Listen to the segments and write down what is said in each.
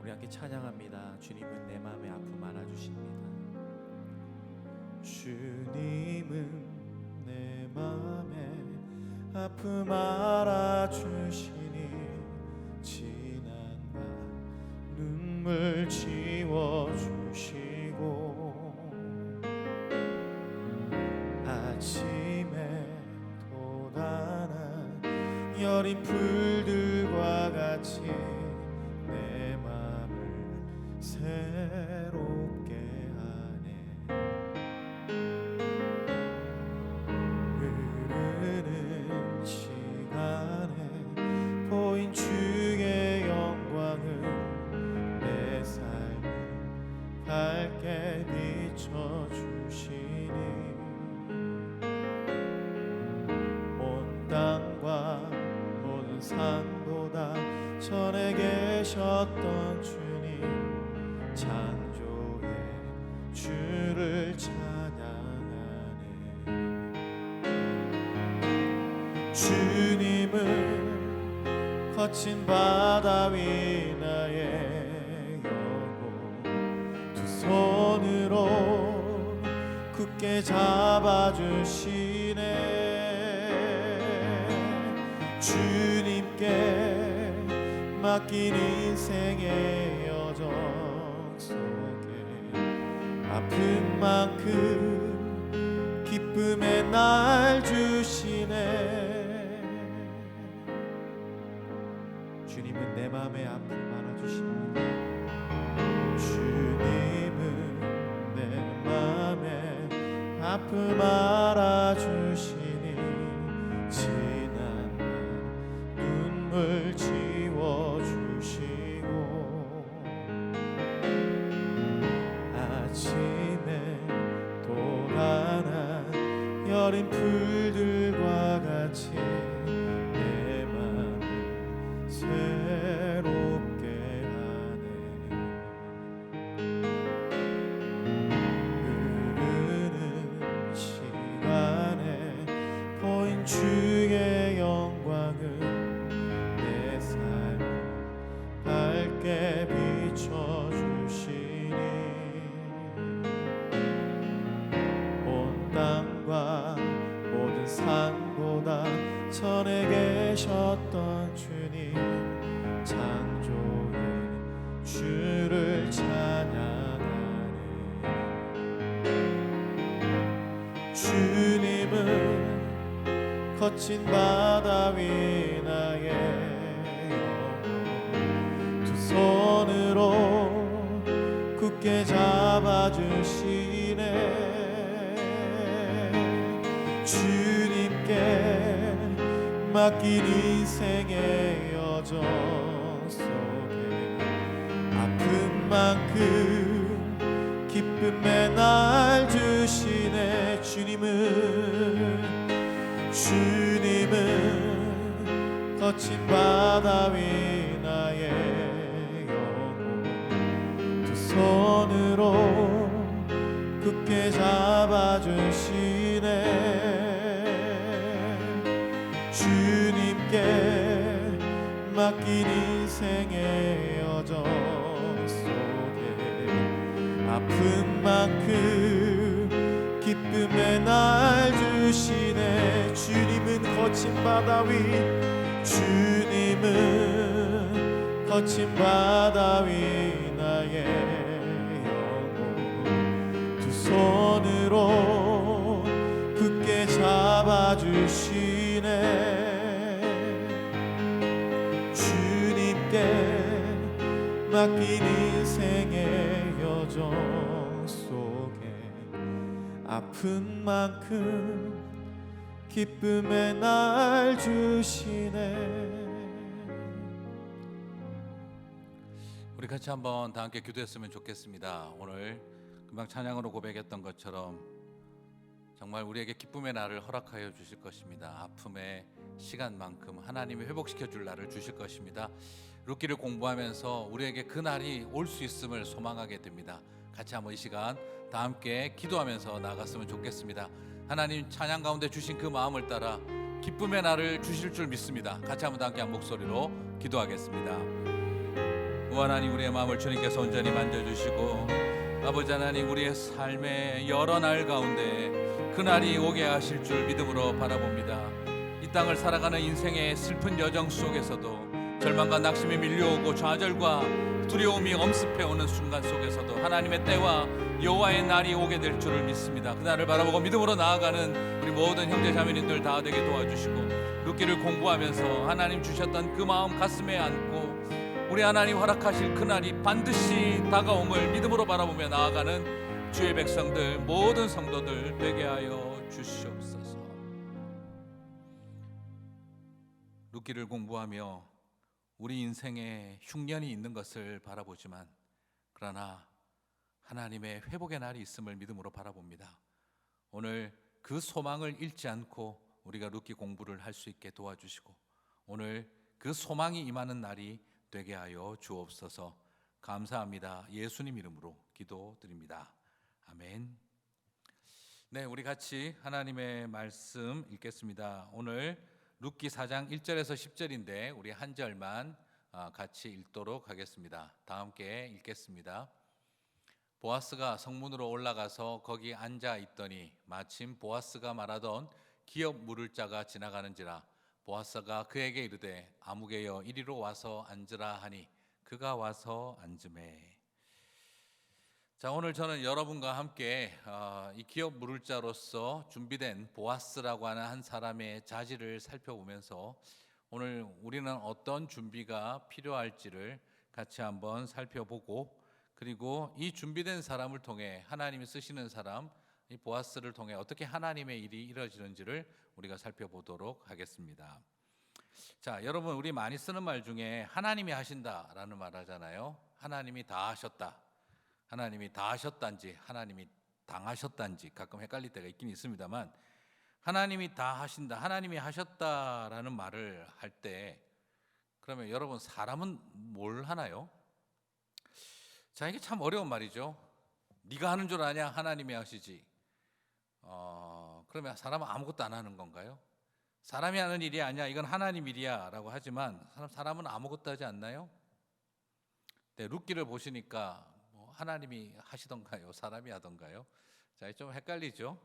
우리 함께 찬양합니다. 주님은 내 마음의 아픔 알아주십니다. 주님은 내 마음의 아픔 알아주시니 지난 날 눈물 지워주시고 아침에 돋아난 여린 풀들과 같이 내 맘을 새롭게 하네. 흐르는 시간에 보인 주의 영광은 내 삶을 밝게 비춰주시니 온 땅과 모든 산보다 전에 계셨던 주님 창조의 주를 찬양하네. 주님은 거친 바다 위 나의 영혼 두 손으로 굳게 잡아주시네. 주님께 맡긴 인생의 여정 속에 아픈 만큼 기쁨의 날 주시네. 주님은 내 맘의 아픔 알아주십니다. 주님은 내 맘의 아픔 알아주시니 지난 날 눈물 지워주시고 아침에 돋아난 여린 풀들과 같이 내 맘을 새롭게 하네. 흐르는 시간에 보인 주의 영광은 내 삶을 밝게 비춰주시니 온 땅과 모든 산보다 전에 계셨던 주님 창조의 주를 찬양하네. 주님은 거친 바다 위 나의 영혼 두 손으로 굳게 잡아주시네. 주님께 맡긴 인생의 여정 속에 아픈 만큼 기쁨의 날 주시네. 주님은 거친 바다 위 나의 영혼 두 손으로 굳게 잡아주시네. 주님께 맡긴 인생의 여정 속에 아픈 만큼 기쁨의 날 주시네. 주님은 거친 바다 위 주님은 거친 바다 위 나의 영혼 두 손으로 굳게 잡아주시네. 주님께 맡긴 인생의 여정 속에 아픈 만큼 기쁨의 날 주시네. 우리 같이 한번 다 함께 기도했으면 좋겠습니다. 오늘 금방 찬양으로 고백했던 것처럼 정말 우리에게 기쁨의 날을 허락하여 주실 것입니다. 아픔의 시간만큼 하나님이 회복시켜 줄 날을 주실 것입니다. 룻기를 공부하면서 우리에게 그 날이 올 수 있음을 소망하게 됩니다. 같이 한번 이 시간 다 함께 기도하면서 나갔으면 좋겠습니다. 하나님 찬양 가운데 주신 그 마음을 따라 기쁨의 날을 주실 줄 믿습니다. 같이 한번 다 함께 한 목소리로 기도하겠습니다. 하나님, 우리의 마음을 주님께서 온전히 만져주시고 아버지 하나님, 우리의 삶의 여러 날 가운데 그날이 오게 하실 줄 믿음으로 바라봅니다. 이 땅을 살아가는 인생의 슬픈 여정 속에서도 절망과 낙심이 밀려오고 좌절과 두려움이 엄습해오는 순간 속에서도 하나님의 때와 여호와의 날이 오게 될 줄을 믿습니다. 그날을 바라보고 믿음으로 나아가는 우리 모든 형제 자매님들 다 되게 도와주시고, 룻기를 공부하면서 하나님 주셨던 그 마음 가슴에 안고 우리 하나님 허락하실 그날이 반드시 다가옴을 믿음으로 바라보며 나아가는 주의 백성들, 모든 성도들 되게 하여 주시옵소서. 룻기를 공부하며 우리 인생에 흉년이 있는 것을 바라보지만, 그러나 하나님의 회복의 날이 있음을 믿음으로 바라봅니다. 오늘 그 소망을 잃지 않고 우리가 룻기 공부를 할 수 있게 도와주시고, 오늘 그 소망이 임하는 날이 되게 하여 주옵소서. 감사합니다. 예수님 이름으로 기도드립니다. 아멘. 네, 우리 같이 하나님의 말씀 읽겠습니다. 오늘 룻기 4장 1절에서 10절인데 우리 한 절만 같이 읽도록 하겠습니다. 다 함께 읽겠습니다. 보아스가 성문으로 올라가서 거기 앉아 있더니 마침 보아스가 말하던 기업 물을 자가 지나가는지라. 보아스가 그에게 이르되 아무개여 이리로 와서 앉으라 하니 그가 와서 앉으매. 자, 오늘 저는 여러분과 함께 이 기업 물을 자로서 준비된 보아스라고 하는 한 사람의 자질을 살펴보면서 오늘 우리는 어떤 준비가 필요할지를 같이 한번 살펴보고, 그리고 이 준비된 사람을 통해 하나님이 쓰시는 사람, 이 보아스를 통해 어떻게 하나님의 일이 이루어지는지를 우리가 살펴보도록 하겠습니다. 자, 여러분, 우리 많이 쓰는 말 중에 하나님이 하신다라는 말 하잖아요. 하나님이 다 하셨다, 하나님이 다 하셨단지 하나님이 당하셨단지 가끔 헷갈릴 때가 있긴 있습니다만, 하나님이 다 하신다, 하나님이 하셨다라는 말을 할 때 그러면 여러분, 사람은 뭘 하나요? 자, 이게 참 어려운 말이죠. 네가 하는 줄 아냐? 하나님이 하시지. 그러면 사람은 아무것도 안 하는 건가요? 사람이 하는 일이 아니야, 이건 하나님 일이야 라고 하지만 사람은 아무것도 하지 않나요? 네, 룻기를 보시니까 하나님이 하시던가요? 사람이 하던가요? 자, 좀 헷갈리죠?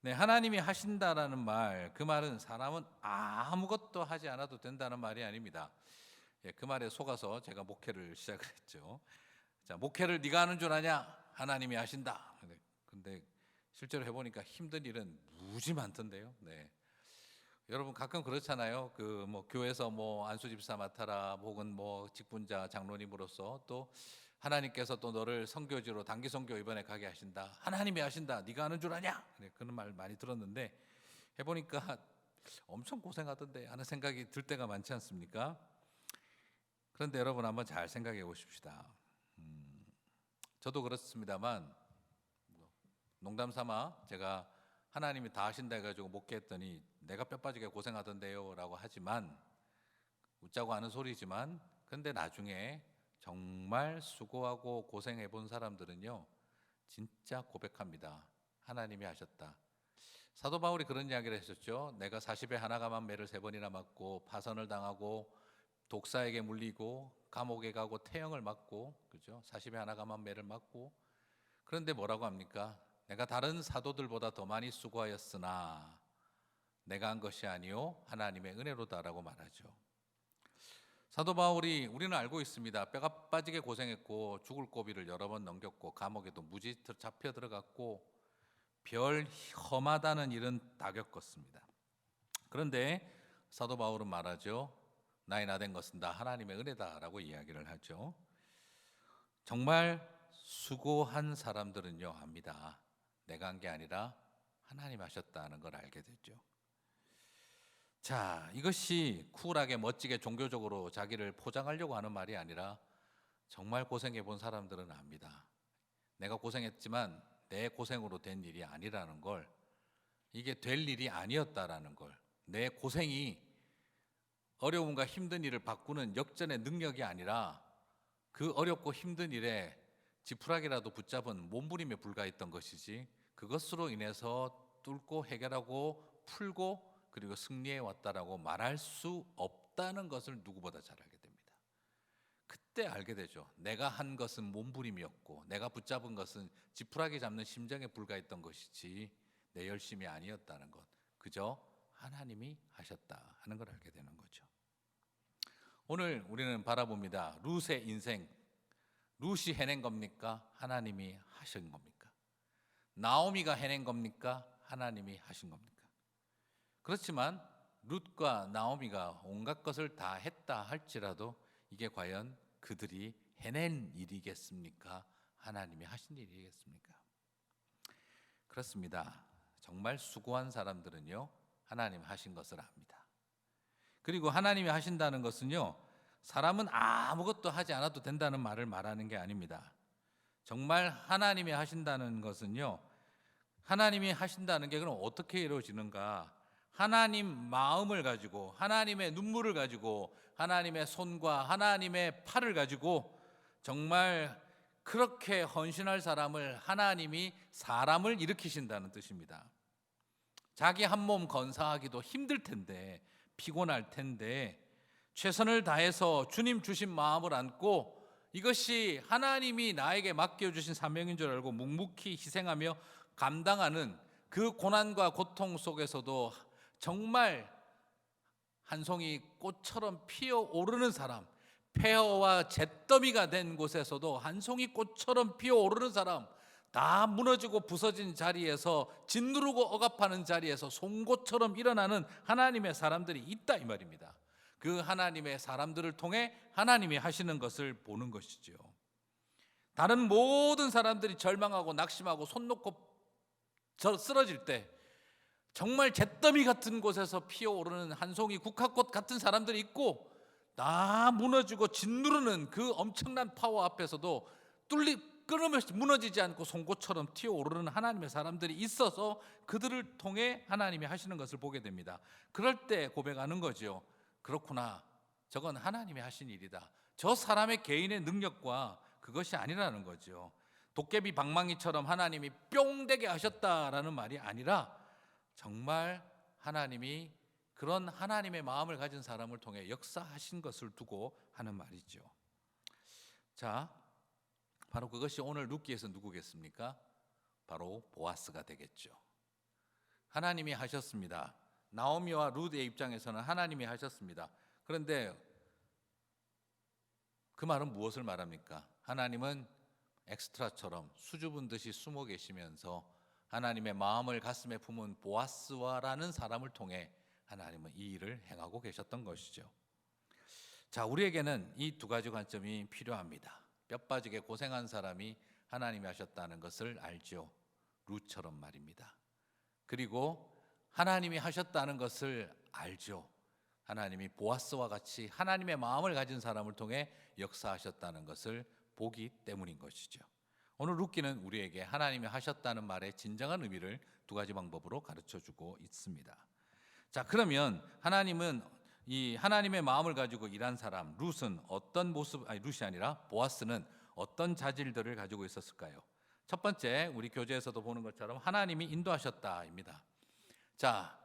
네, 하나님이 하신다라는 말, 그 말은 사람은 아무것도 하지 않아도 된다는 말이 아닙니다. 예, 그 말에 속아서 제가 목회를 시작을 했죠. 자, 목회를 네가 하는 줄 아냐? 하나님이 하신다. 근데 실제로 해보니까 힘든 일은 무지 많던데요. 네. 여러분 가끔 그렇잖아요. 그 교회에서 안수 집사 맡아라, 혹은 직분자 장로님으로서 또 하나님께서 또 너를 선교지로 단기 선교 이번에 가게 하신다. 하나님이 하신다. 네가 하는 줄 아냐? 네, 그런 말 많이 들었는데 해보니까 엄청 고생하던데 하는 생각이 들 때가 많지 않습니까? 그런데 여러분 한번 잘 생각해 보십시다. 저도 그렇습니다만 농담 삼아 제가 하나님이 다 하신다 해가지고 목회했더니 내가 뼈 빠지게 고생하던데요 라고 하지만, 웃자고 하는 소리지만, 근데 나중에 정말 수고하고 고생해 본 사람들은요 진짜 고백합니다. 하나님이 하셨다. 사도 바울이 그런 이야기를 했었죠. 내가 40에 하나가만 매를 3번이나 맞고 파선을 당하고 독사에게 물리고 감옥에 가고 태형을 맞고, 그죠? 40에 하나가만 매를 맞고, 그런데 뭐라고 합니까? 내가 다른 사도들보다 더 많이 수고하였으나 내가 한 것이 아니요 하나님의 은혜로다라고 말하죠. 사도 바울이, 우리는 알고 있습니다. 뼈가 빠지게 고생했고 죽을 고비를 여러 번 넘겼고 감옥에도 무지 잡혀 들어갔고 별 험하다는 일은 다 겪었습니다. 그런데 사도 바울은 말하죠. 나의 나된 것은 다 하나님의 은혜다라고 이야기를 하죠. 정말 수고한 사람들은요 압니다. 내가 한 게 아니라 하나님 하셨다는 걸 알게 되죠. 자, 이것이 쿨하게 멋지게 종교적으로 자기를 포장하려고 하는 말이 아니라 정말 고생해 본 사람들은 압니다. 내가 고생했지만 내 고생으로 된 일이 아니라는 걸, 이게 될 일이 아니었다라는 걸, 내 고생이 어려움과 힘든 일을 바꾸는 역전의 능력이 아니라 그 어렵고 힘든 일에 지푸라기라도 붙잡은 몸부림에 불과했던 것이지, 그것으로 인해서 뚫고 해결하고 풀고 그리고 승리해 왔다라고 말할 수 없다는 것을 누구보다 잘 알게 됩니다. 그때 알게 되죠. 내가 한 것은 몸부림이었고 내가 붙잡은 것은 지푸라기 잡는 심정에 불과했던 것이지 내 열심이 아니었다는 것, 그저 하나님이 하셨다 하는 걸 알게 되는 거죠. 오늘 우리는 바라봅니다. 룻의 인생, 룻이 해낸 겁니까? 하나님이 하신 겁니까? 나오미가 해낸 겁니까? 하나님이 하신 겁니까? 그렇지만 룻과 나오미가 온갖 것을 다 했다 할지라도 이게 과연 그들이 해낸 일이겠습니까? 하나님이 하신 일이겠습니까? 그렇습니다. 정말 수고한 사람들은요, 하나님 하신 것을 압니다. 그리고 하나님이 하신다는 것은요, 사람은 아무것도 하지 않아도 된다는 말을 말하는 게 아닙니다. 정말 하나님이 하신다는 것은요, 하나님이 하신다는 게 그럼 어떻게 이루어지는가? 하나님 마음을 가지고, 하나님의 눈물을 가지고, 하나님의 손과 하나님의 팔을 가지고 정말 그렇게 헌신할 사람을 하나님이 사람을 일으키신다는 뜻입니다. 자기 한 몸 건사하기도 힘들 텐데, 피곤할 텐데 최선을 다해서 주님 주신 마음을 안고 이것이 하나님이 나에게 맡겨주신 사명인 줄 알고 묵묵히 희생하며 감당하는 그 고난과 고통 속에서도 정말 한 송이 꽃처럼 피어오르는 사람, 폐허와 잿더미가 된 곳에서도 한 송이 꽃처럼 피어오르는 사람, 다 무너지고 부서진 자리에서 짓누르고 억압하는 자리에서 송곳처럼 일어나는 하나님의 사람들이 있다 이 말입니다. 그 하나님의 사람들을 통해 하나님이 하시는 것을 보는 것이죠. 다른 모든 사람들이 절망하고 낙심하고 손 놓고 쓰러질 때 정말 잿더미 같은 곳에서 피어오르는 한 송이 국화꽃 같은 사람들이 있고, 다 무너지고 짓누르는 그 엄청난 파워 앞에서도 끊임없이 무너지지 않고 송곳처럼 튀어오르는 하나님의 사람들이 있어서 그들을 통해 하나님이 하시는 것을 보게 됩니다. 그럴 때 고백하는 거죠. 그렇구나, 저건 하나님이 하신 일이다. 저 사람의 개인의 능력과 그것이 아니라는 거죠. 도깨비 방망이처럼 하나님이 뿅 되게 하셨다라는 말이 아니라 정말 하나님이 그런 하나님의 마음을 가진 사람을 통해 역사하신 것을 두고 하는 말이죠. 자, 바로 그것이 오늘 룻기에서 누구겠습니까? 바로 보아스가 되겠죠. 하나님이 하셨습니다. 나오미와 룻의 입장에서는 하나님이 하셨습니다. 그런데 그 말은 무엇을 말합니까? 하나님은 엑스트라처럼 수줍은 듯이 숨어 계시면서 하나님의 마음을 가슴에 품은 보아스와라는 사람을 통해 하나님은 이 일을 행하고 계셨던 것이죠. 자, 우리에게는 이 두 가지 관점이 필요합니다. 뼈 빠지게 고생한 사람이 하나님이 하셨다는 것을 알죠. 룻처럼 말입니다. 그리고 하나님이 하셨다는 것을 알죠. 하나님이 보아스와 같이 하나님의 마음을 가진 사람을 통해 역사하셨다는 것을 보기 때문인 것이죠. 오늘 룻기는 우리에게 하나님이 하셨다는 말의 진정한 의미를 두 가지 방법으로 가르쳐주고 있습니다. 자, 그러면 하나님은 이 하나님의 마음을 가지고 일한 사람 룻은 어떤 모습, 룻이 아니라 보아스는 어떤 자질들을 가지고 있었을까요? 첫 번째, 우리 교재에서도 보는 것처럼 하나님이 인도하셨다입니다. 자,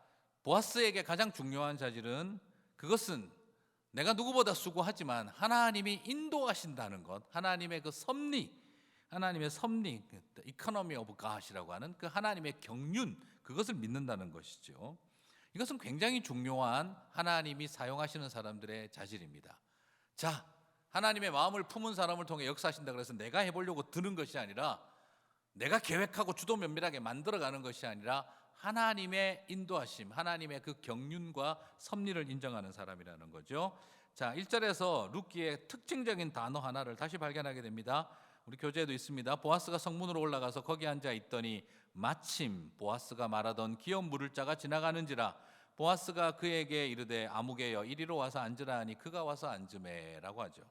보아스에게 가장 중요한 자질은 그것은 내가 누구보다 수고하지만 하나님이 인도하신다는 것, 하나님의 그 섭리, 하나님의 섭리, 이코노미 오브 갓이라고 하는 그 하나님의 경륜, 그것을 믿는다는 것이죠. 이것은 굉장히 중요한 하나님이 사용하시는 사람들의 자질입니다. 자, 하나님의 마음을 품은 사람을 통해 역사하신다 그래서 내가 해보려고 드는 것이 아니라, 내가 계획하고 주도 면밀하게 만들어가는 것이 아니라 하나님의 인도하심, 하나님의 그 경륜과 섭리를 인정하는 사람이라는 거죠. 자, 1절에서 룻기의 특징적인 단어 하나를 다시 발견하게 됩니다. 우리 교재에도 있습니다. 보아스가 성문으로 올라가서 거기 앉아 있더니 마침 보아스가 말하던 기업 물을 자가 지나가는지라. 보아스가 그에게 이르되 아무개여 이리로 와서 앉으라 하니 그가 와서 앉으매라고 하죠.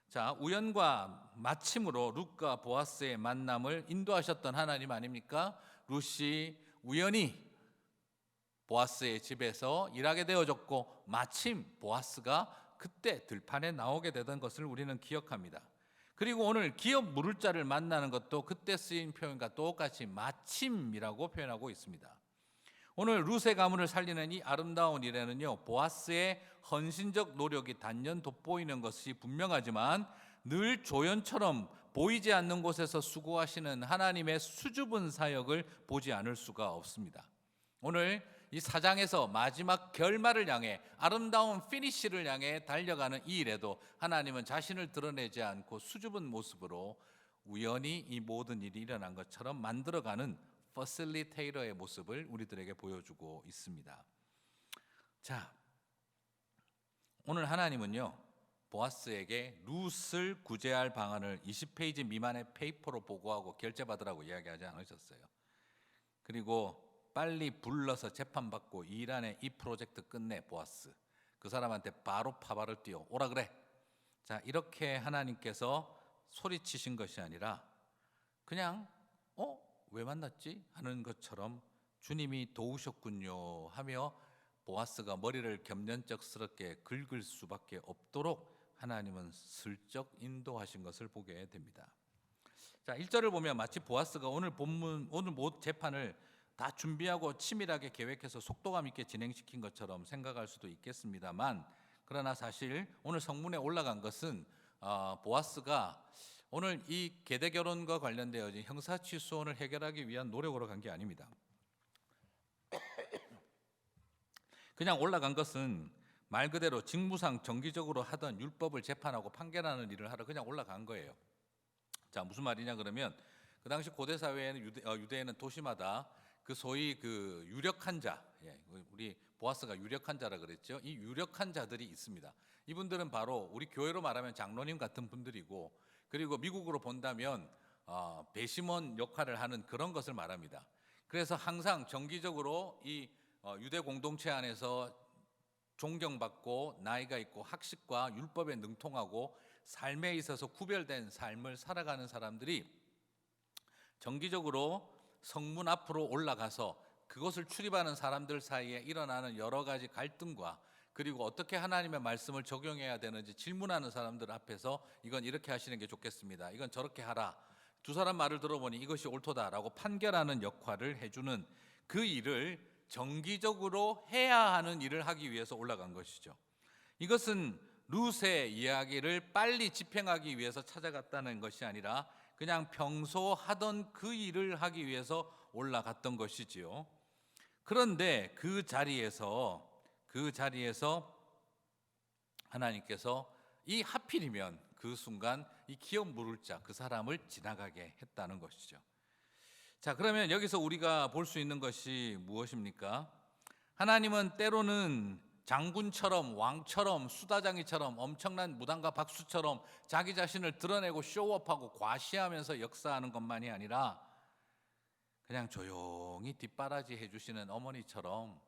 자, 우연과 마침으로 룻과 보아스의 만남을 인도하셨던 하나님 아닙니까? 룻이 우연히 보아스의 집에서 일하게 되어졌고 마침 보아스가 그때 들판에 나오게 되던 것을 우리는 기억합니다. 그리고 오늘 기업 물을 자를 만나는 것도 그때 쓰인 표현과 똑같이 마침이라고 표현하고 있습니다. 오늘 룻의 가문을 살리는 이 아름다운 일에는요, 보아스의 헌신적 노력이 단연 돋보이는 것이 분명하지만 늘 조연처럼 보이지 않는 곳에서 수고하시는 하나님의 수줍은 사역을 보지 않을 수가 없습니다. 오늘 이 4장에서 마지막 결말을 향해 아름다운 피니쉬를 향해 달려가는 이 일에도 하나님은 자신을 드러내지 않고 수줍은 모습으로 우연히 이 모든 일이 일어난 것처럼 만들어가는 퍼실리테이터의 모습을 우리들에게 보여주고 있습니다. 자, 오늘 하나님은요, 보아스에게 룻을 구제할 방안을 20페이지 미만의 페이퍼로 보고하고 결제받으라고 이야기하지 않으셨어요. 그리고 빨리 불러서 재판받고 이 일 안에 이 프로젝트 끝내 보아스. 그 사람한테 바로 파발을 띄워 오라 그래. 자, 이렇게 하나님께서 소리치신 것이 아니라 그냥 왜 만났지? 하는 것처럼 주님이 도우셨군요 하며 보아스가 머리를 겸연쩍스럽게 긁을 수밖에 없도록 하나님은 슬쩍 인도하신 것을 보게 됩니다. 자, 1절을 보면 마치 보아스가 오늘 모든 재판을 다 준비하고 치밀하게 계획해서 속도감 있게 진행시킨 것처럼 생각할 수도 있겠습니다만, 그러나 사실 오늘 성문에 올라간 것은 보아스가 오늘 이 계대 결혼과 관련되어진 형사취소원을 해결하기 위한 노력으로 간 게 아닙니다. 그냥 올라간 것은 말 그대로 직무상 정기적으로 하던 율법을 재판하고 판결하는 일을 하러 그냥 올라간 거예요. 자, 무슨 말이냐 그러면 그 당시 고대 사회에는 유대에는 도시마다 그 소위 그 유력한 자, 우리 보아스가 유력한 자라 그랬죠. 이 유력한 자들이 있습니다. 이분들은 바로 우리 교회로 말하면 장로님 같은 분들이고, 그리고 미국으로 본다면 배심원 역할을 하는 그런 것을 말합니다. 그래서 항상 정기적으로 이 유대 공동체 안에서 존경받고 나이가 있고 학식과 율법에 능통하고 삶에 있어서 구별된 삶을 살아가는 사람들이 정기적으로 성문 앞으로 올라가서 그것을 출입하는 사람들 사이에 일어나는 여러 가지 갈등과 그리고 어떻게 하나님의 말씀을 적용해야 되는지 질문하는 사람들 앞에서 이건 이렇게 하시는 게 좋겠습니다, 이건 저렇게 하라, 두 사람 말을 들어보니 이것이 옳도다라고 판결하는 역할을 해주는 그 일을 정기적으로 해야 하는 일을 하기 위해서 올라간 것이죠. 이것은 룻의 이야기를 빨리 집행하기 위해서 찾아갔다는 것이 아니라 그냥 평소 하던 그 일을 하기 위해서 올라갔던 것이지요. 그런데 그 자리에서 하나님께서 이 하필이면 그 순간 이 기업 물을 자 그 사람을 지나가게 했다는 것이죠. 자, 그러면 여기서 우리가 볼 수 있는 것이 무엇입니까? 하나님은 때로는 장군처럼 왕처럼 수다장이처럼 엄청난 무당과 박수처럼 자기 자신을 드러내고 쇼업하고 과시하면서 역사하는 것만이 아니라 그냥 조용히 뒷바라지 해주시는 어머니처럼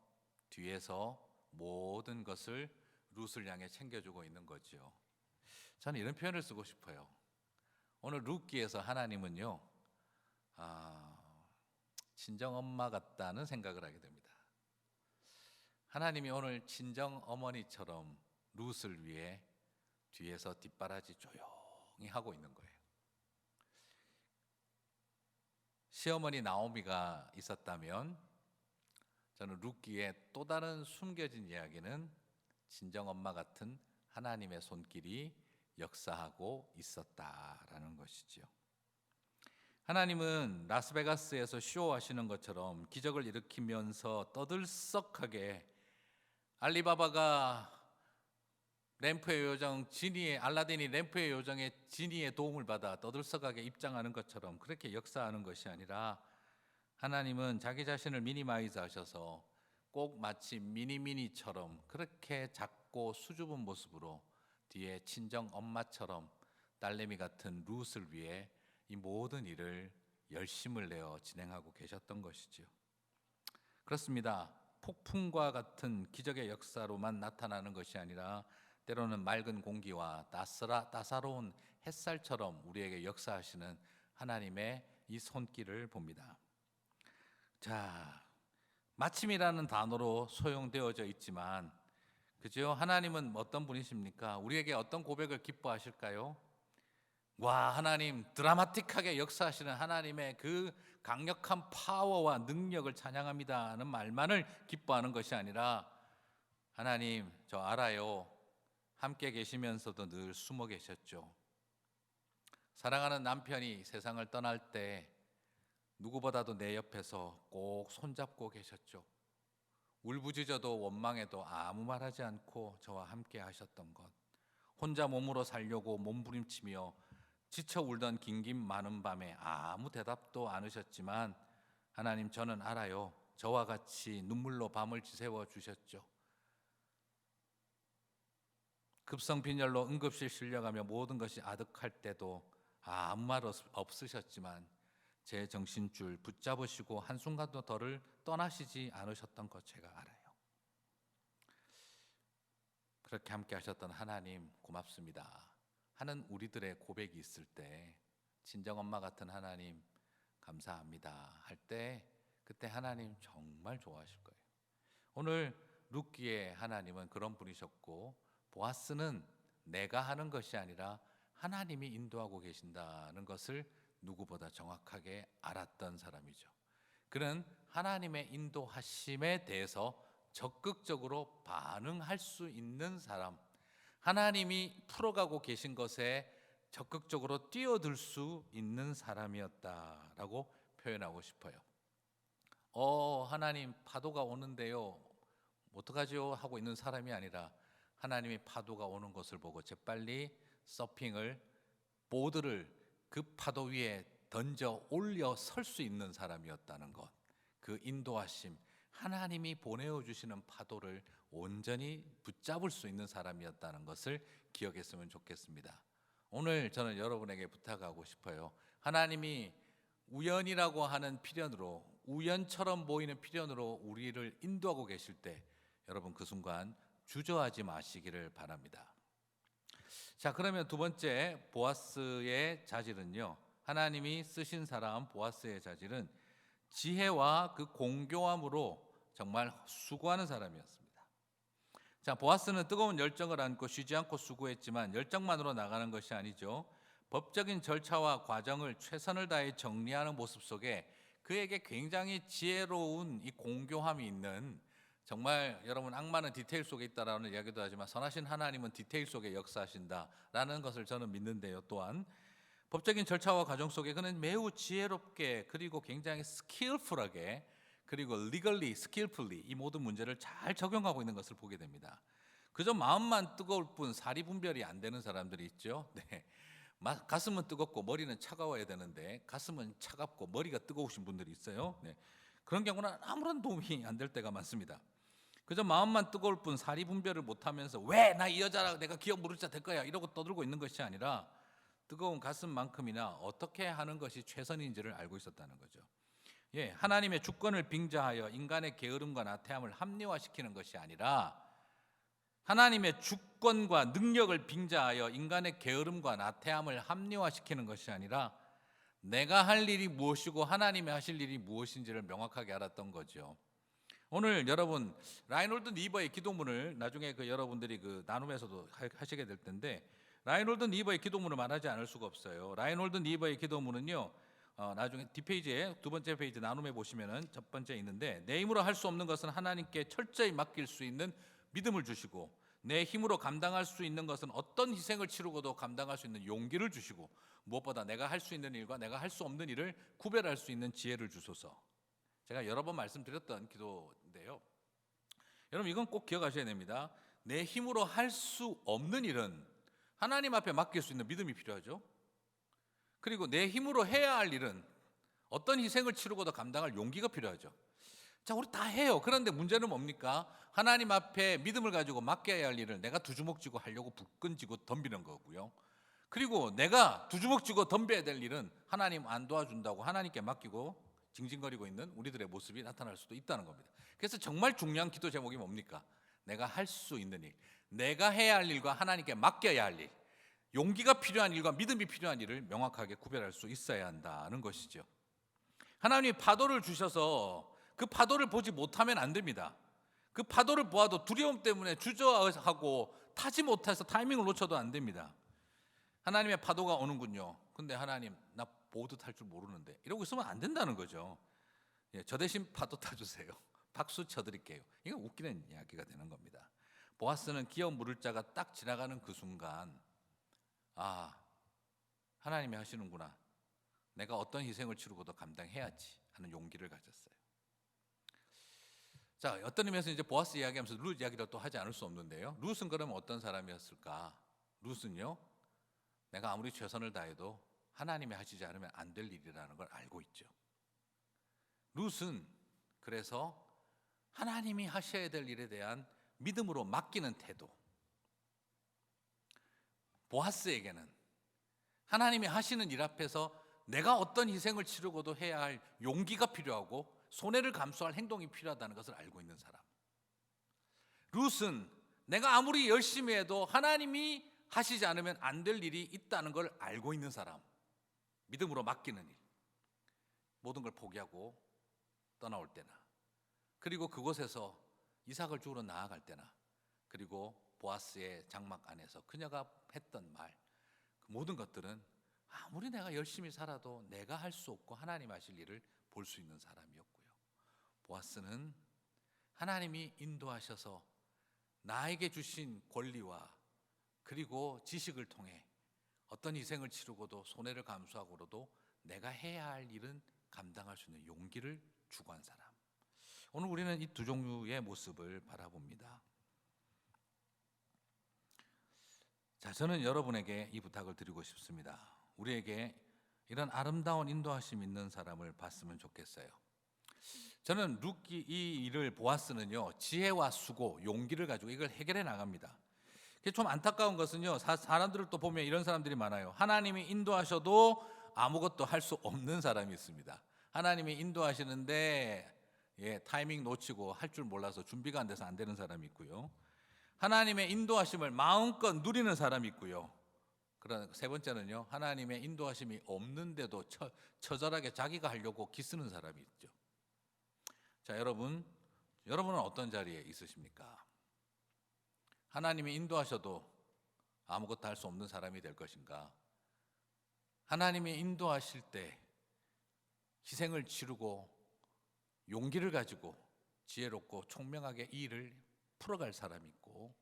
뒤에서 모든 것을 룻을 향해 챙겨주고 있는 거죠. 저는 이런 표현을 쓰고 싶어요. 오늘 룻기에서 하나님은요, 친정엄마 같다는 생각을 하게 됩니다. 하나님이 오늘 친정어머니처럼 룻을 위해 뒤에서 뒷바라지 조용히 하고 있는 거예요. 시어머니 나오미가 있었다면 저는 룻기의 또 다른 숨겨진 이야기는 친정엄마 같은 하나님의 손길이 역사하고 있었다라는 것이죠. 하나님은 라스베가스에서 쇼하시는 것처럼 기적을 일으키면서 떠들썩하게 알리바바가 램프의 요정 지니의 알라딘이 램프의 요정의 지니의 도움을 받아 떠들썩하게 입장하는 것처럼 그렇게 역사하는 것이 아니라 하나님은 자기 자신을 미니마이즈 하셔서 꼭 마치 미니미니처럼 그렇게 작고 수줍은 모습으로 뒤에 친정 엄마처럼 딸내미 같은 룻을 위해 이 모든 일을 열심을 내어 진행하고 계셨던 것이지요. 그렇습니다. 폭풍과 같은 기적의 역사로만 나타나는 것이 아니라 때로는 맑은 공기와 따사로운 햇살처럼 우리에게 역사하시는 하나님의 이 손길을 봅니다. 자, 마침이라는 단어로 소용되어져 있지만 그죠? 하나님은 어떤 분이십니까? 우리에게 어떤 고백을 기뻐하실까요? 와, 하나님 드라마틱하게 역사하시는 하나님의 그 강력한 파워와 능력을 찬양합니다 하는 말만을 기뻐하는 것이 아니라, 하나님 저 알아요, 함께 계시면서도 늘 숨어 계셨죠. 사랑하는 남편이 세상을 떠날 때 누구보다도 내 옆에서 꼭 손잡고 계셨죠. 울부짖어도 원망해도 아무 말하지 않고 저와 함께 하셨던 것, 혼자 몸으로 살려고 몸부림치며 지쳐 울던 긴긴 많은 밤에 아무 대답도 않으셨지만, 하나님 저는 알아요, 저와 같이 눈물로 밤을 지새워 주셨죠. 급성 빈혈로 응급실 실려가며 모든 것이 아득할 때도 아무 말 없으셨지만 제 정신줄 붙잡으시고 한순간도 저를 떠나시지 않으셨던 것 제가 알아요. 그렇게 함께 하셨던 하나님 고맙습니다 하는 우리들의 고백이 있을 때, 친정엄마 같은 하나님 감사합니다 할 때, 그때 하나님 정말 좋아하실 거예요. 오늘 룻기의 하나님은 그런 분이셨고, 보아스는 내가 하는 것이 아니라 하나님이 인도하고 계신다는 것을 누구보다 정확하게 알았던 사람이죠. 그는 하나님의 인도하심에 대해서 적극적으로 반응할 수 있는 사람, 하나님이 풀어가고 계신 것에 적극적으로 뛰어들 수 있는 사람이었다라고 표현하고 싶어요. 하나님 파도가 오는데요, 어떡하죠? 하고 있는 사람이 아니라, 하나님이 파도가 오는 것을 보고 재빨리 서핑을, 보드를 그 파도 위에 던져 올려 설 수 있는 사람이었다는 것, 그 인도하심, 하나님이 보내어 주시는 파도를 온전히 붙잡을 수 있는 사람이었다는 것을 기억했으면 좋겠습니다. 오늘 저는 여러분에게 부탁하고 싶어요. 하나님이 우연이라고 하는 필연으로, 우연처럼 보이는 필연으로 우리를 인도하고 계실 때, 여러분 그 순간 주저하지 마시기를 바랍니다. 자, 그러면 두 번째 보아스의 자질은요, 하나님이 쓰신 사람 보아스의 자질은 지혜와 그 공교함으로 정말 수고하는 사람이었습니다. 자, 보아스는 뜨거운 열정을 안고 쉬지 않고 수고했지만 열정만으로 나가는 것이 아니죠. 법적인 절차와 과정을 최선을 다해 정리하는 모습 속에 그에게 굉장히 지혜로운 이 공교함이 있는, 정말 여러분 악마는 디테일 속에 있다라는 이야기도 하지만 선하신 하나님은 디테일 속에 역사하신다라는 것을 저는 믿는데요. 또한 법적인 절차와 과정 속에 그는 매우 지혜롭게, 그리고 굉장히 스킬풀하게, 그리고 legally, skillfully 이 모든 문제를 잘 적용하고 있는 것을 보게 됩니다. 그저 마음만 뜨거울 뿐 사리 분별이 안 되는 사람들이 있죠. 네. 가슴은 뜨겁고 머리는 차가워야 되는데 가슴은 차갑고 머리가 뜨거우신 분들이 있어요. 네. 그런 경우는 아무런 도움이 안 될 때가 많습니다. 그저 마음만 뜨거울 뿐 사리 분별을 못하면서 왜 나 이 여자라 내가 기억 모를 자 될 거야 이러고 떠들고 있는 것이 아니라, 뜨거운 가슴만큼이나 어떻게 하는 것이 최선인지를 알고 있었다는 거죠. 예, 하나님의 주권을 빙자하여 인간의 게으름과 나태함을 합리화시키는 것이 아니라, 하나님의 주권과 능력을 빙자하여 인간의 게으름과 나태함을 합리화시키는 것이 아니라, 내가 할 일이 무엇이고 하나님이 하실 일이 무엇인지를 명확하게 알았던 거죠. 오늘 여러분 라인홀드 니버의 기도문을 나중에 여러분들이 나눔에서도 하시게 될 텐데, 라인홀드 니버의 기도문을 말하지 않을 수가 없어요. 라인홀드 니버의 기도문은요, 나중에 뒷페이지에 두 번째 페이지 나눔에 보시면은 첫 번째 있는데, 내 힘으로 할 수 없는 것은 하나님께 철저히 맡길 수 있는 믿음을 주시고, 내 힘으로 감당할 수 있는 것은 어떤 희생을 치르고도 감당할 수 있는 용기를 주시고, 무엇보다 내가 할 수 있는 일과 내가 할 수 없는 일을 구별할 수 있는 지혜를 주소서. 제가 여러 번 말씀드렸던 기도인데요, 여러분 이건 꼭 기억하셔야 됩니다. 내 힘으로 할 수 없는 일은 하나님 앞에 맡길 수 있는 믿음이 필요하죠. 그리고 내 힘으로 해야 할 일은 어떤 희생을 치르고도 감당할 용기가 필요하죠. 자, 우리 다 해요. 그런데 문제는 뭡니까? 하나님 앞에 믿음을 가지고 맡겨야 할 일을 내가 두 주먹 쥐고 하려고 불끈 쥐고 덤비는 거고요. 그리고 내가 두 주먹 쥐고 덤벼야 될 일은 하나님 안 도와준다고 하나님께 맡기고 징징거리고 있는 우리들의 모습이 나타날 수도 있다는 겁니다. 그래서 정말 중요한 기도 제목이 뭡니까? 내가 할 수 있는 일, 내가 해야 할 일과 하나님께 맡겨야 할 일, 용기가 필요한 일과 믿음이 필요한 일을 명확하게 구별할 수 있어야 한다는 것이죠. 하나님이 파도를 주셔서 그 파도를 보지 못하면 안 됩니다. 그 파도를 보아도 두려움 때문에 주저하고 타지 못해서 타이밍을 놓쳐도 안 됩니다. 하나님의 파도가 오는군요. 근데 하나님, 나 보드 탈 줄 모르는데, 이러고 있으면 안 된다는 거죠. 예, 저 대신 파도 타주세요. 박수 쳐드릴게요. 이거 웃기는 이야기가 되는 겁니다. 보아스는 기업 물을 자가 딱 지나가는 그 순간, 아, 하나님이 하시는구나, 내가 어떤 희생을 치르고도 감당해야지 하는 용기를 가졌어요. 자, 어떤 의미에서 이제 보아스 이야기하면서 룻 이야기를 또 하지 않을 수 없는데요. 룻은 그러면 어떤 사람이었을까? 룻은요, 내가 아무리 최선을 다해도 하나님이 하시지 않으면 안 될 일이라는 걸 알고 있죠. 룻은 그래서 하나님이 하셔야 될 일에 대한 믿음으로 맡기는 태도. 보아스에게는 하나님이 하시는 일 앞에서 내가 어떤 희생을 치르고도 해야 할 용기가 필요하고 손해를 감수할 행동이 필요하다는 것을 알고 있는 사람. 룻은 내가 아무리 열심히 해도 하나님이 하시지 않으면 안 될 일이 있다는 걸 알고 있는 사람. 믿음으로 맡기는 일. 모든 걸 포기하고 떠나올 때나, 그리고 그곳에서 이삭을 주우러 나아갈 때나, 그리고 보아스의 장막 안에서 그녀가 했던 말, 그 모든 것들은 아무리 내가 열심히 살아도 내가 할 수 없고 하나님 하실 일을 볼 수 있는 사람이었고요. 보아스는 하나님이 인도하셔서 나에게 주신 권리와 그리고 지식을 통해 어떤 희생을 치르고도 손해를 감수하고도 내가 해야 할 일은 감당할 수 있는 용기를 추구한 사람. 오늘 우리는 이 두 종류의 모습을 바라봅니다. 자, 저는 여러분에게 이 부탁을 드리고 싶습니다. 우리에게 이런 아름다운 인도하심 있는 사람을 봤으면 좋겠어요. 저는 룻이 이 일을 보아스는요, 지혜와 수고, 용기를 가지고 이걸 해결해 나갑니다. 좀 안타까운 것은요, 사람들을 또 보면 이런 사람들이 많아요. 하나님이 인도하셔도 아무것도 할 수 없는 사람이 있습니다. 하나님이 인도하시는데 타이밍 놓치고 할 줄 몰라서 준비가 안 돼서 안 되는 사람이 있고요. 하나님의 인도하심을 마음껏 누리는 사람이 있고요. 그런 세 번째는요, 하나님의 인도하심이 없는데도 처절하게 자기가 하려고 기쓰는 사람이 있죠. 자, 여러분은 어떤 자리에 있으십니까? 하나님이 인도하셔도 아무것도 할 수 없는 사람이 될 것인가? 하나님이 인도하실 때 희생을 치르고 용기를 가지고 지혜롭고 총명하게 이 일을 풀어갈 사람이 있고,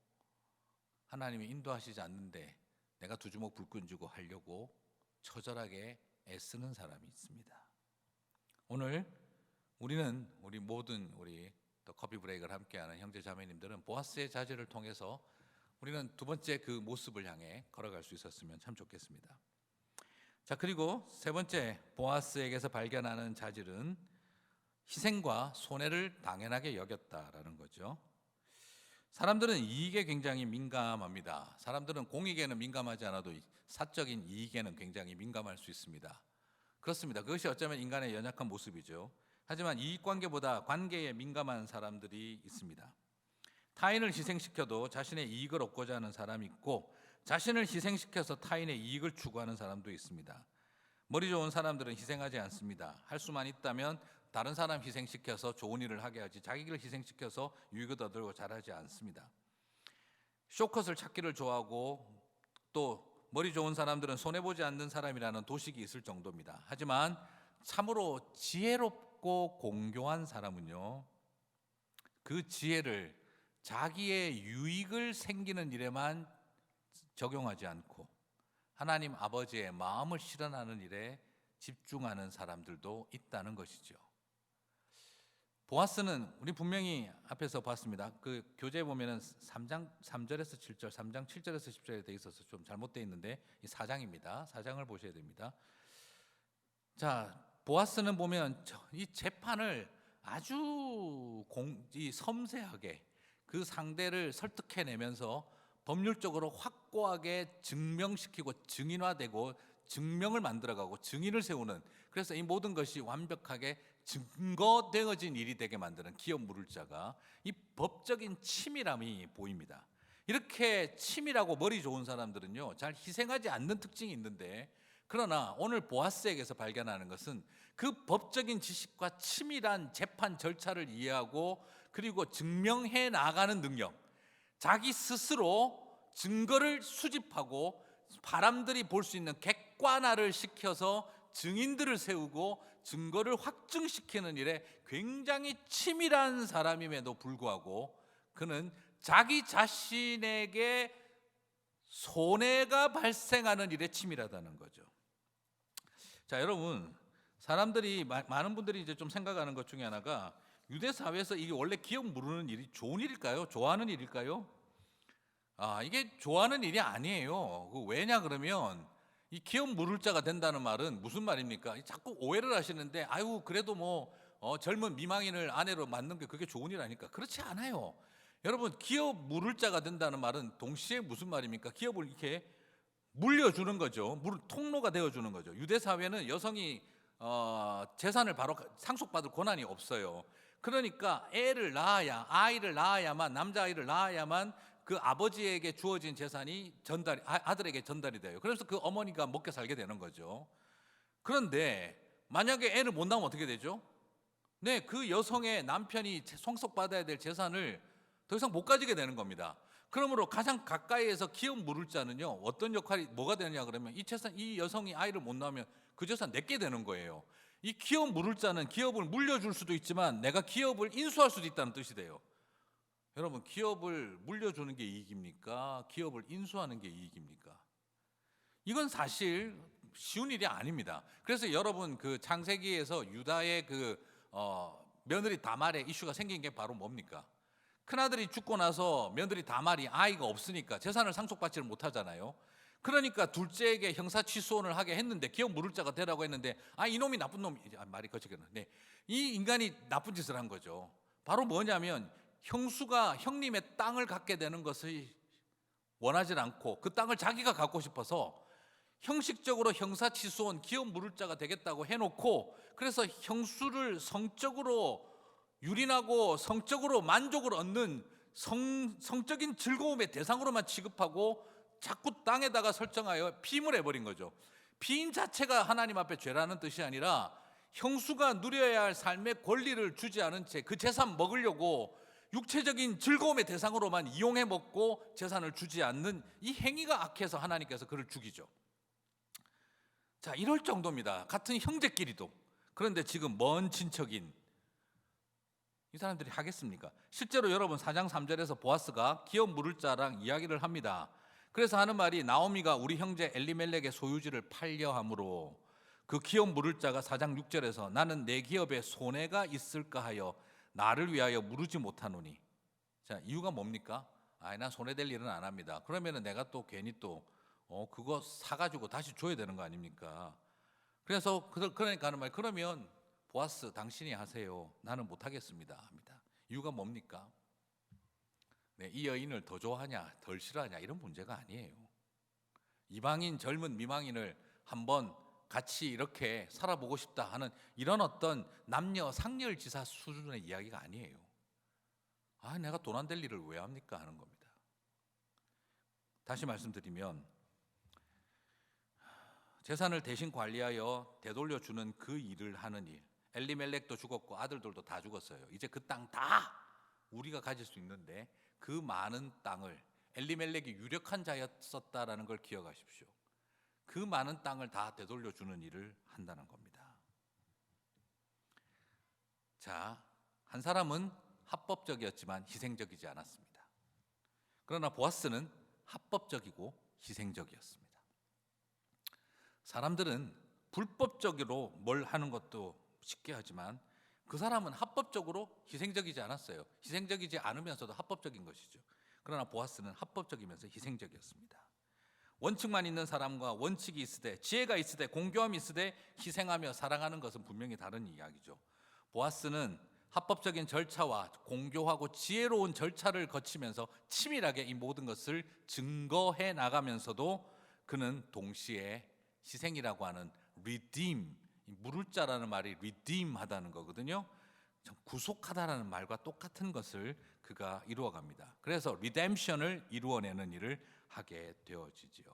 하나님이 인도하시지 않는데 내가 두 주먹 불끈 쥐고 하려고 처절하게 애쓰는 사람이 있습니다. 오늘 우리는 우리 또 커피 브레이크를 함께하는 형제 자매님들은 보아스의 자질을 통해서 우리는 두 번째 그 모습을 향해 걸어갈 수 있었으면 참 좋겠습니다. 자, 그리고 세 번째 보아스에게서 발견하는 자질은 희생과 손해를 당연하게 여겼다라는 거죠. 사람들은 이익에 굉장히 민감합니다. 사람들은 공익에는 민감하지 않아도 사적인 이익에는 굉장히 민감할 수 있습니다. 그렇습니다. 그것이 어쩌면 인간의 연약한 모습이죠. 하지만 이익관계보다 관계에 민감한 사람들이 있습니다. 타인을 희생시켜도 자신의 이익을 얻고자 하는 사람이 있고, 자신을 희생시켜서 타인의 이익을 추구하는 사람도 있습니다. 머리 좋은 사람들은 희생하지 않습니다. 할 수만 있다면 다른 사람 희생시켜서 좋은 일을 하게 하지, 자기를 희생시켜서 유익을 얻으려고 잘하지 않습니다. 쇼컷을 찾기를 좋아하고, 또 머리 좋은 사람들은 손해보지 않는 사람이라는 도식이 있을 정도입니다. 하지만 참으로 지혜롭고 공교한 사람은요, 그 지혜를 자기의 유익을 생기는 일에만 적용하지 않고 하나님 아버지의 마음을 실현하는 일에 집중하는 사람들도 있다는 것이죠. 보아스는 우리 분명히 앞에서 봤습니다. 그 교재에 보면은 3장 3절에서 7절, 3장 7절에서 10절에 돼 있어서 좀 잘못되어 있는데 이 4장입니다. 4장을 보셔야 됩니다. 자, 보아스는 보면 이 재판을 아주 섬세하게 그 상대를 설득해내면서 법률적으로 확고하게 증명시키고 증인화되고 증명을 만들어가고 증인을 세우는, 그래서 이 모든 것이 완벽하게 증거되어진 일이 되게 만드는 기업 물을 자가 이 법적인 치밀함이 보입니다. 이렇게 치밀하고 머리 좋은 사람들은요, 잘 희생하지 않는 특징이 있는데, 그러나 오늘 보아스에게서 발견하는 것은 그 법적인 지식과 치밀한 재판 절차를 이해하고 그리고 증명해 나가는 능력, 자기 스스로 증거를 수집하고 사람들이 볼 수 있는 객관화를 시켜서 증인들을 세우고 증거를 확증시키는 일에 굉장히 치밀한 사람임에도 불구하고 그는 자기 자신에게 손해가 발생하는 일에 치밀하다는 거죠. 자, 여러분, 사람들이 많은 분들이 이제 좀 생각하는 것 중에 하나가 유대 사회에서 이게 원래 기업 무르는 일이 좋은 일일까요? 좋아하는 일일까요? 이게 좋아하는 일이 아니에요. 왜냐 그러면 이 기업 물을 자가 된다는 말은 무슨 말입니까? 자꾸 오해를 하시는데 아유 그래도 뭐 젊은 미망인을 아내로 만든 게 그게 좋은 일 아닐까? 그렇지 않아요. 여러분, 기업 물을 자가 된다는 말은 동시에 무슨 말입니까? 기업을 이렇게 물려주는 거죠. 통로가 되어주는 거죠. 유대 사회는 여성이 재산을 바로 상속받을 권한이 없어요. 그러니까 아이를 낳아야만, 남자아이를 낳아야만 그 아버지에게 주어진 재산이 아들에게 전달이 돼요. 그래서 그 어머니가 먹게 살게 되는 거죠. 그런데 만약에 애를 못 낳으면 어떻게 되죠? 네, 그 여성의 남편이 상속받아야 될 재산을 더 이상 못 가지게 되는 겁니다. 그러므로 가장 가까이에서 기업 물을 자는요, 어떤 역할이 뭐가 되느냐 그러면 이 여성이 아이를 못 낳으면 그 재산 내게 되는 거예요. 이 기업 물을 자는 기업을 물려줄 수도 있지만 내가 기업을 인수할 수도 있다는 뜻이 돼요. 여러분, 기업을 물려주는 게 이익입니까? 기업을 인수하는 게 이익입니까? 이건 사실 쉬운 일이 아닙니다. 그래서 여러분, 그 창세기에서 유다의 며느리 다말의 이슈가 생긴 게 바로 뭡니까? 큰아들이 죽고 나서 며느리 다말이 아이가 없으니까 재산을 상속받지를 못하잖아요. 그러니까 둘째에게 형사취소원을 하게 했는데 기업 물을 자가 되라고 했는데 이놈이 나쁜 놈이 말이 거칠겠네. 네. 이 인간이 나쁜 짓을 한 거죠. 바로 뭐냐면 형수가 형님의 땅을 갖게 되는 것을 원하지 않고 그 땅을 자기가 갖고 싶어서 형식적으로 형사취소원 기업 물을 자가 되겠다고 해놓고 그래서 형수를 성적으로 유린하고 성적으로 만족을 얻는 성적인 즐거움의 대상으로만 취급하고 자꾸 땅에다가 설정하여 피임을 해버린 거죠. 피임 자체가 하나님 앞에 죄라는 뜻이 아니라 형수가 누려야 할 삶의 권리를 주지 않은 채 그 재산 먹으려고 육체적인 즐거움의 대상으로만 이용해 먹고 재산을 주지 않는 이 행위가 악해서 하나님께서 그를 죽이죠. 자, 이럴 정도입니다. 같은 형제끼리도. 그런데 지금 먼 친척인 이 사람들이 하겠습니까? 실제로 여러분 4장 3절에서 보아스가 기업 물을 자랑 이야기를 합니다. 그래서 하는 말이 나오미가 우리 형제 엘리멜렉의 소유지를 팔려 함으로 그 기업 물을 자가 4장 6절에서 나는 내 기업에 손해가 있을까 하여 나를 위하여 물으지 못하노니. 자, 이유가 뭡니까? 난 손해될 일은 안 합니다. 그러면은 내가 또 괜히 또 그거 사가지고 다시 줘야 되는 거 아닙니까? 그래서 그러니까 하는 말 그러면 보아스 당신이 하세요. 나는 못하겠습니다 합니다. 이유가 뭡니까? 네, 이 여인을 더 좋아하냐 덜 싫어하냐 이런 문제가 아니에요. 이방인 젊은 미망인을 한번 같이 이렇게 살아보고 싶다 하는 이런 어떤 남녀 상렬지사 수준의 이야기가 아니에요. 내가 돈 안 될 일을 왜 합니까 하는 겁니다. 다시 말씀드리면 재산을 대신 관리하여 되돌려주는 그 일을 하는 일. 엘리멜렉도 죽었고 아들들도 다 죽었어요. 이제 그 땅 다 우리가 가질 수 있는데 그 많은 땅을 엘리멜렉이 유력한 자였었다라는 걸 기억하십시오. 그 많은 땅을 다 되돌려주는 일을 한다는 겁니다. 자, 한 사람은 합법적이었지만 희생적이지 않았습니다. 그러나 보아스는 합법적이고 희생적이었습니다. 사람들은 불법적으로 뭘 하는 것도 쉽게 하지만 그 사람은 합법적으로 희생적이지 않았어요. 희생적이지 않으면서도 합법적인 것이죠. 그러나 보아스는 합법적이면서 희생적이었습니다. 원칙만 있는 사람과 원칙이 있으되 지혜가 있으되 공교함이 있으되 희생하며 사랑하는 것은 분명히 다른 이야기죠. 보아스는 합법적인 절차와 공교하고 지혜로운 절차를 거치면서 치밀하게 이 모든 것을 증거해 나가면서도 그는 동시에 희생이라고 하는 redeem, 물을 자라는 말이 redeem하다는 거거든요. 구속하다라는 말과 똑같은 것을 그가 이루어갑니다. 그래서 redemption을 이루어내는 일을 하게 되어지지요.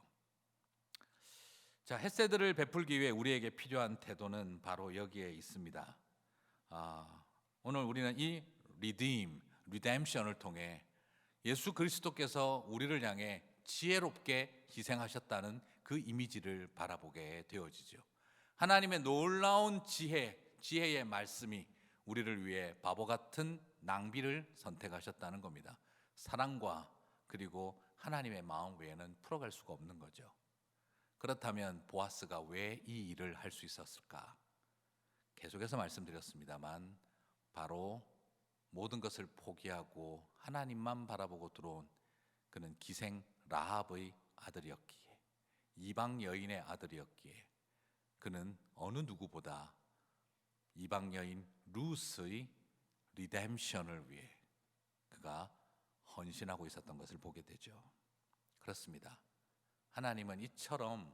자, 헤세드를 베풀기 위해 우리에게 필요한 태도는 바로 여기에 있습니다. 오늘 우리는 이 redemption을 통해 예수 그리스도께서 우리를 향해 지혜롭게 희생하셨다는 그 이미지를 바라보게 되어지죠. 하나님의 놀라운 지혜의 말씀이 우리를 위해 바보 같은 낭비를 선택하셨다는 겁니다. 사랑과 그리고 하나님의 마음 외에는 풀어갈 수가 없는 거죠. 그렇다면 보아스가 왜 이 일을 할 수 있었을까? 계속해서 말씀드렸습니다만 바로 모든 것을 포기하고 하나님만 바라보고 들어온 그는 기생 라합의 아들이었기에, 이방 여인의 아들이었기에 그는 어느 누구보다 이방 여인 루스의 리뎀션을 위해 그가 헌신하고 있었던 것을 보게 되죠. 그렇습니다. 하나님은 이처럼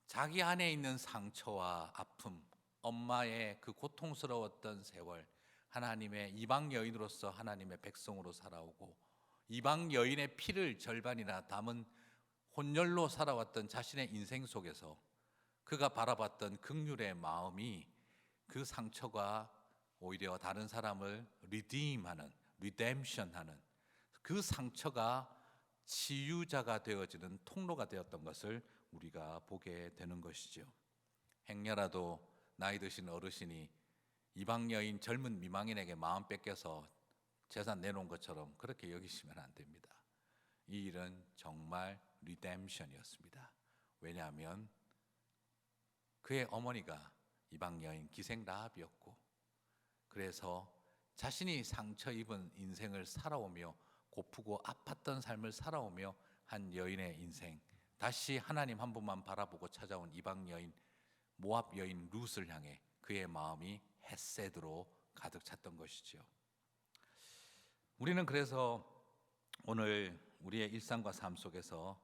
자기 안에 있는 상처와 아픔, 엄마의 그 고통스러웠던 세월, 하나님의 이방 여인으로서 하나님의 백성으로 살아오고 이방 여인의 피를 절반이나 담은 혼혈로 살아왔던 자신의 인생 속에서 그가 바라봤던 긍휼의 마음이 그 상처가 오히려 다른 사람을 리뎀션하는 그 상처가 치유자가 되어지는 통로가 되었던 것을 우리가 보게 되는 것이죠. 행여라도 나이 드신 어르신이 이방 여인 젊은 미망인에게 마음 뺏겨서 재산 내놓은 것처럼 그렇게 여기시면 안 됩니다. 이 일은 정말 리뎀션이었습니다. 왜냐하면 그의 어머니가 이방 여인 기생 라합이었고, 그래서 자신이 상처 입은 인생을 살아오며 고프고 아팠던 삶을 살아오며 한 여인의 인생, 다시 하나님 한 분만 바라보고 찾아온 이방 여인 모압 여인 룻을 향해 그의 마음이 헤세드로 가득 찼던 것이지요. 우리는 그래서 오늘 우리의 일상과 삶 속에서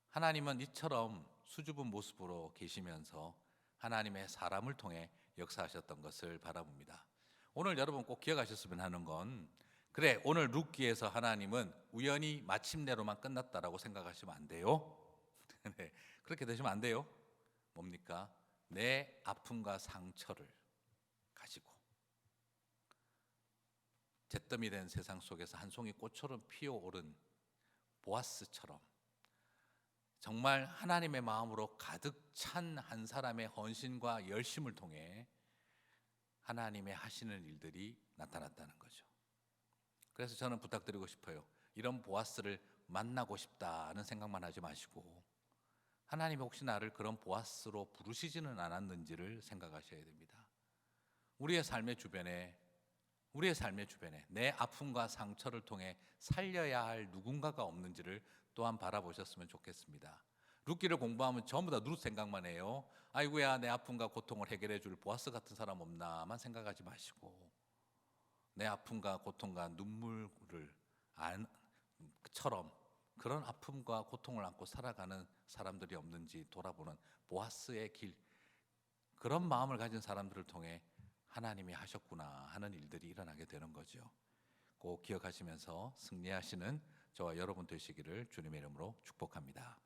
하나님은 이처럼 수줍은 모습으로 계시면서 하나님의 사람을 통해 역사하셨던 것을 바라봅니다. 오늘 여러분 꼭 기억하셨으면 하는 건, 그래 오늘 룻기에서 하나님은 우연히 마침내로만 끝났다라고 생각하시면 안 돼요. 네, 그렇게 되시면 안 돼요. 뭡니까? 내 아픔과 상처를 가지고 잿더미 된 세상 속에서 한 송이 꽃처럼 피어오른 보아스처럼 정말 하나님의 마음으로 가득 찬 한 사람의 헌신과 열심을 통해 하나님의 하시는 일들이 나타났다는 거죠. 그래서 저는 부탁드리고 싶어요. 이런 보아스를 만나고 싶다는 생각만 하지 마시고 하나님이 혹시 나를 그런 보아스로 부르시지는 않았는지를 생각하셔야 됩니다. 우리의 삶의 주변에 내 아픔과 상처를 통해 살려야 할 누군가가 없는지를 또한 바라보셨으면 좋겠습니다. 룻기를 공부하면 전부 다 룻 생각만 해요. 아이고야 내 아픔과 고통을 해결해 줄 보아스 같은 사람 없나만 생각하지 마시고 내 아픔과 고통과 눈물을 처럼 그런 아픔과 고통을 안고 살아가는 사람들이 없는지 돌아보는 보아스의 길, 그런 마음을 가진 사람들을 통해 하나님이 하셨구나 하는 일들이 일어나게 되는 거죠. 꼭 기억하시면서 승리하시는 저와 여러분 되시기를 주님의 이름으로 축복합니다.